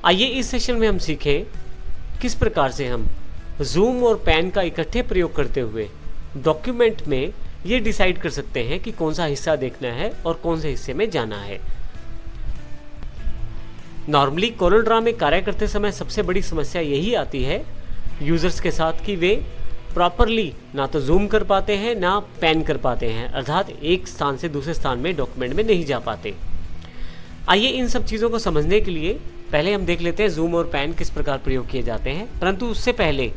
आइए इस सेशन में हम सीखें किस प्रकार से हम जूम और पैन का इकट्ठे प्रयोग करते हुए डॉक्यूमेंट में ये डिसाइड कर सकते हैं कि कौन सा हिस्सा देखना है और कौन से हिस्से में जाना है। नॉर्मली कोरल ड्रॉ में कार्य करते समय सबसे बड़ी समस्या यही आती है यूजर्स के साथ कि वे प्रॉपरली ना तो जूम कर पाते हैं ना पैन कर पाते हैं, अर्थात एक स्थान से दूसरे स्थान में डॉक्यूमेंट में नहीं जा पाते। आइए इन सब चीज़ों को समझने के लिए पहले हम देख लेते हैं जूम और पैन किस प्रकार प्रयोग किए जाते हैं। परंतु उससे पहले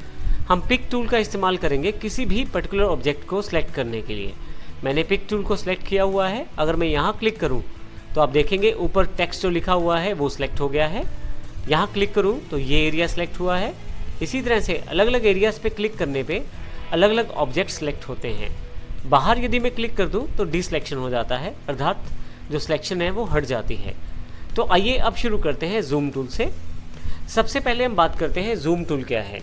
हम पिक टूल का इस्तेमाल करेंगे किसी भी पर्टिकुलर ऑब्जेक्ट को सिलेक्ट करने के लिए। मैंने पिक टूल को सिलेक्ट किया हुआ है। अगर मैं यहाँ क्लिक करूँ तो आप देखेंगे ऊपर टेक्स्ट जो लिखा हुआ है वो सिलेक्ट हो गया है। यहाँ क्लिक करूँ तो ये एरिया सिलेक्ट हुआ है। इसी तरह से अलग अलग एरियाज़ पे क्लिक करने पे अलग अलग ऑब्जेक्ट सिलेक्ट होते हैं। बाहर यदि मैं क्लिक कर दूँ तो डिसलेक्शन हो जाता है, अर्थात जो सिलेक्शन है वो हट जाती है। तो आइए अब शुरू करते हैं जूम टूल से। सबसे पहले हम बात करते हैं जूम टूल क्या है।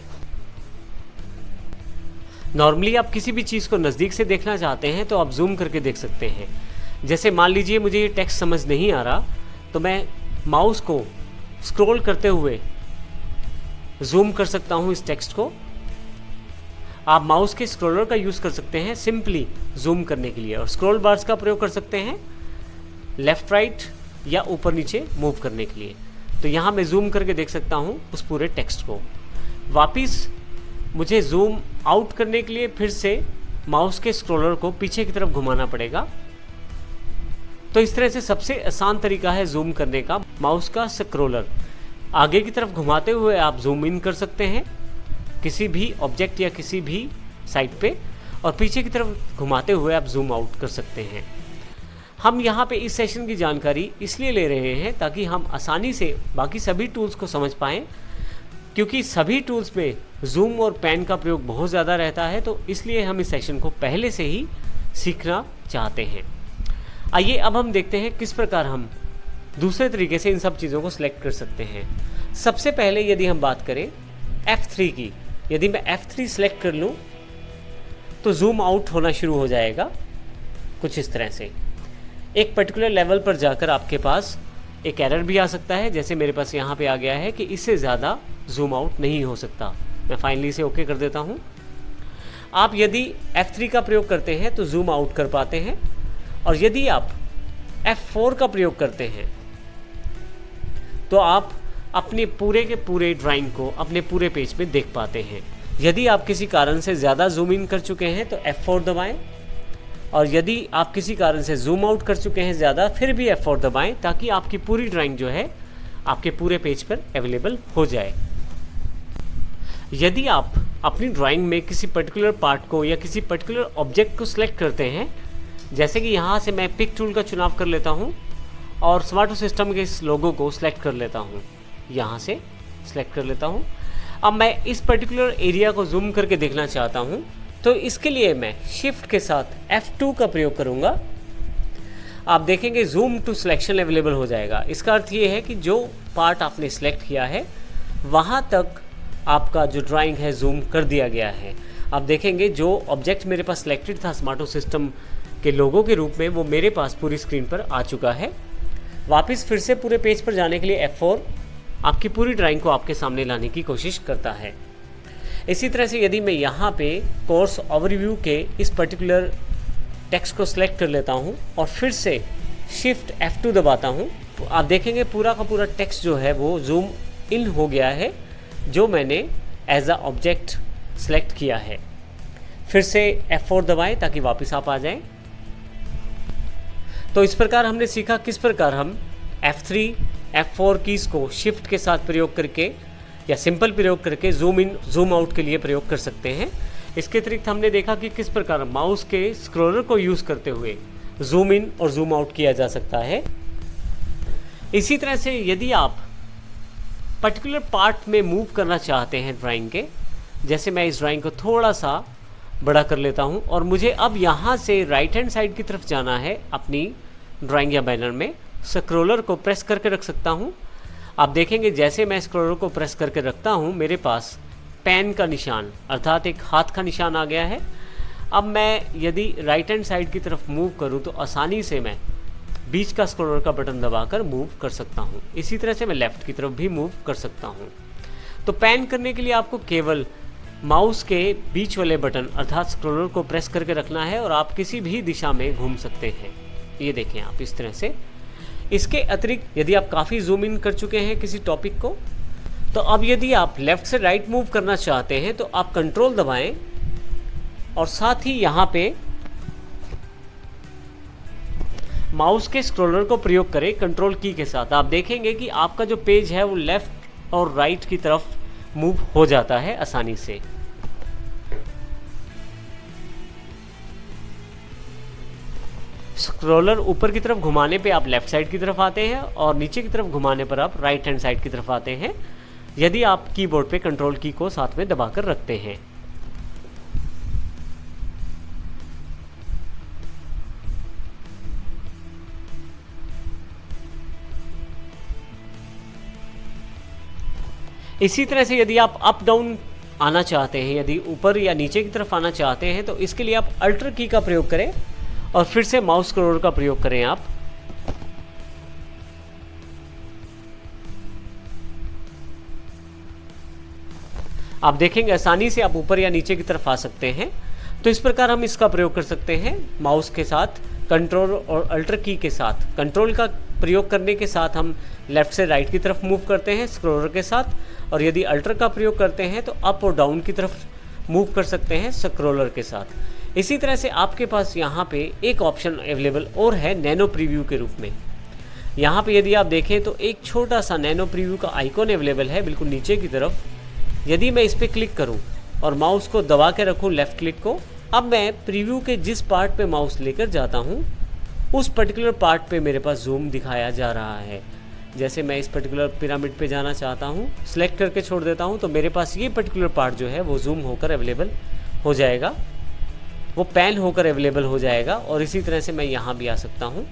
नॉर्मली आप किसी भी चीज़ को नज़दीक से देखना चाहते हैं तो आप जूम करके देख सकते हैं। जैसे मान लीजिए मुझे ये टेक्स्ट समझ नहीं आ रहा तो मैं माउस को स्क्रॉल करते हुए जूम कर सकता हूँ इस टेक्स्ट को। आप माउस के स्क्रॉलर का यूज़ कर सकते हैं सिंपली जूम करने के लिए, और स्क्रॉल बार्स का प्रयोग कर सकते हैं लेफ़्ट राइट या ऊपर नीचे मूव करने के लिए। तो यहाँ मैं जूम करके देख सकता हूँ उस पूरे टेक्स्ट को। वापिस मुझे जूम आउट करने के लिए फिर से माउस के स्क्रॉलर को पीछे की तरफ घुमाना पड़ेगा। तो इस तरह से सबसे आसान तरीका है जूम करने का, माउस का स्क्रॉलर आगे की तरफ घुमाते हुए आप जूम इन कर सकते हैं किसी भी ऑब्जेक्ट या किसी भी साइट पे, और पीछे की तरफ घुमाते हुए आप जूम आउट कर सकते हैं। हम यहाँ पे इस सेशन की जानकारी इसलिए ले रहे हैं ताकि हम आसानी से बाकी सभी टूल्स को समझ पाएँ, क्योंकि सभी टूल्स में जूम और पैन का प्रयोग बहुत ज़्यादा रहता है। तो इसलिए हम इस सेशन को पहले से ही सीखना चाहते हैं। आइए अब हम देखते हैं किस प्रकार हम दूसरे तरीके से इन सब चीज़ों को सिलेक्ट कर सकते हैं। सबसे पहले यदि हम बात करें F3 की, यदि मैं F3 सिलेक्ट कर लूँ तो जूम आउट होना शुरू हो जाएगा कुछ इस तरह से। एक पर्टिकुलर लेवल पर जाकर आपके पास एक एरर भी आ सकता है, जैसे मेरे पास यहाँ पे आ गया है कि इससे ज़्यादा जूम आउट नहीं हो सकता। मैं फाइनली इसे ओके कर देता हूँ। आप यदि F3 का प्रयोग करते हैं तो जूम आउट कर पाते हैं, और यदि आप F4 का प्रयोग करते हैं तो आप अपने पूरे के पूरे ड्राइंग को अपने पूरे पेज पे देख पाते हैं। यदि आप किसी कारण से ज़्यादा जूम इन कर चुके हैं तो F4 दबाएं, और यदि आप किसी कारण से जूम आउट कर चुके हैं ज़्यादा फिर भी F4 दबाएं, ताकि आपकी पूरी ड्राइंग जो है आपके पूरे पेज पर अवेलेबल हो जाए। यदि आप अपनी ड्राइंग में किसी पर्टिकुलर पार्ट को या किसी पर्टिकुलर ऑब्जेक्ट को सिलेक्ट करते हैं, जैसे कि यहाँ से मैं पिक टूल का चुनाव कर लेता हूँ और स्मार्टो सिस्टम के इस लोगो को सिलेक्ट कर लेता हूँ, यहाँ से सिलेक्ट कर लेता हूँ। अब मैं इस पर्टिकुलर एरिया को जूम करके देखना चाहता हूँ, तो इसके लिए मैं शिफ्ट के साथ F2 का प्रयोग करूँगा। आप देखेंगे जूम टू सिलेक्शन अवेलेबल हो जाएगा। इसका अर्थ ये है कि जो पार्ट आपने सिलेक्ट किया है वहाँ तक आपका जो ड्राइंग है जूम कर दिया गया है। आप देखेंगे जो ऑब्जेक्ट मेरे पास सिलेक्टेड था स्मार्टो सिस्टम के लोगों के रूप में, वो मेरे पास पूरी स्क्रीन पर आ चुका है। वापस फिर से पूरे पेज पर जाने के लिए F4 आपकी पूरी ड्राइंग को आपके सामने लाने की कोशिश करता है। इसी तरह से यदि मैं यहाँ पे कोर्स ओवरव्यू के इस पर्टिकुलर टेक्स्ट को सिलेक्ट कर लेता हूँ और फिर से शिफ्ट F2 दबाता हूँ, तो आप देखेंगे पूरा का पूरा टेक्स्ट जो है वो जूम इन हो गया है, जो मैंने एज अ ऑब्जेक्ट सेलेक्ट किया है। फिर से F4 दबाएं ताकि वापस आप आ जाएं। तो इस प्रकार हमने सीखा किस प्रकार हम F3, F4 कीज़ को शिफ्ट के साथ प्रयोग करके या सिंपल प्रयोग करके जूम इन जूम आउट के लिए प्रयोग कर सकते हैं। इसके अतिरिक्त हमने देखा कि किस प्रकार माउस के स्क्रॉलर को यूज़ करते हुए जूम इन और जूम आउट किया जा सकता है। इसी तरह से यदि आप पर्टिकुलर पार्ट में मूव करना चाहते हैं ड्राइंग के, जैसे मैं इस ड्राइंग को थोड़ा सा बड़ा कर लेता हूं और मुझे अब यहाँ से राइट हैंड साइड की तरफ जाना है अपनी ड्राइंग या बैनर में, स्क्रॉलर को प्रेस करके रख सकता हूं। आप देखेंगे जैसे मैं स्क्रॉलर को प्रेस करके रखता हूं मेरे पास पेन का निशान अर्थात एक हाथ का निशान आ गया है। अब मैं यदि राइट हैंड साइड की तरफ मूव करूं तो आसानी से मैं बीच का स्क्रॉलर का बटन दबाकर मूव कर सकता हूँ। इसी तरह से मैं लेफ़्ट की तरफ भी मूव कर सकता हूँ। तो पैन करने के लिए आपको केवल माउस के बीच वाले बटन अर्थात स्क्रॉलर को प्रेस करके रखना है और आप किसी भी दिशा में घूम सकते हैं। ये देखें आप इस तरह से। इसके अतिरिक्त यदि आप काफ़ी जूम इन कर चुके हैं किसी टॉपिक को, तो अब यदि आप लेफ़्ट से राइट मूव करना चाहते हैं तो आप कंट्रोल दबाएं और साथ ही यहाँ पे माउस के स्क्रॉलर को प्रयोग करें कंट्रोल की के साथ। आप देखेंगे कि आपका जो पेज है वो लेफ़्ट और राइट की तरफ मूव हो जाता है आसानी से। स्क्रॉलर ऊपर की तरफ घुमाने पे आप लेफ़्ट साइड की तरफ आते हैं और नीचे की तरफ घुमाने पर आप राइट हैंड साइड की तरफ आते हैं, यदि आप कीबोर्ड पे कंट्रोल की को साथ में दबाकर रखते हैं। इसी तरह से यदि आप अप डाउन आना चाहते हैं, यदि ऊपर या नीचे की तरफ आना चाहते हैं, तो इसके लिए आप अल्टर की का प्रयोग करें और फिर से माउस स्क्रॉलर का प्रयोग करें। आप देखेंगे आसानी से आप ऊपर या नीचे की तरफ आ सकते हैं। तो इस प्रकार हम इसका प्रयोग कर सकते हैं माउस के साथ, कंट्रोल और अल्टर की के साथ। कंट्रोल का प्रयोग करने के साथ हम लेफ़्ट से राइट की तरफ मूव करते हैं स्क्रॉलर के साथ, और यदि अल्टर का प्रयोग करते हैं तो अप और डाउन की तरफ मूव कर सकते हैं स्क्रॉलर के साथ। इसी तरह से आपके पास यहाँ पे एक ऑप्शन अवेलेबल और है नैनो प्रीव्यू के रूप में। यहाँ पे यदि आप देखें तो एक छोटा सा नैनो प्रीव्यू का आइकॉन अवेलेबल है बिल्कुल नीचे की तरफ। यदि मैं इस पर क्लिक करूँ और माउस को दबा के रखूँ लेफ़्ट क्लिक को, अब मैं प्रीव्यू के जिस पार्ट पे माउस लेकर जाता हूँ उस पर्टिकुलर पार्ट पे मेरे पास जूम दिखाया जा रहा है। जैसे मैं इस पर्टिकुलर पिरामिड पे जाना चाहता हूँ, सिलेक्ट करके छोड़ देता हूँ, तो मेरे पास ये पर्टिकुलर पार्ट जो है वो जूम होकर अवेलेबल हो जाएगा, वो पैन होकर अवेलेबल हो जाएगा। और इसी तरह से मैं यहाँ भी आ सकता हूँ।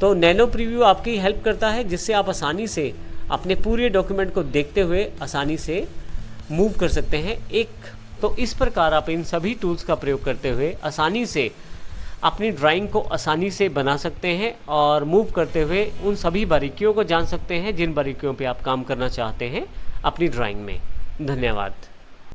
तो नैनो प्रीव्यू आपकी हेल्प करता है जिससे आप आसानी से अपने पूरे डॉक्यूमेंट को देखते हुए आसानी से मूव कर सकते हैं। तो इस प्रकार आप इन सभी टूल्स का प्रयोग करते हुए आसानी से अपनी ड्राइंग को आसानी से बना सकते हैं और मूव करते हुए उन सभी बारीकियों को जान सकते हैं जिन बारीकियों पे आप काम करना चाहते हैं अपनी ड्राइंग में। धन्यवाद।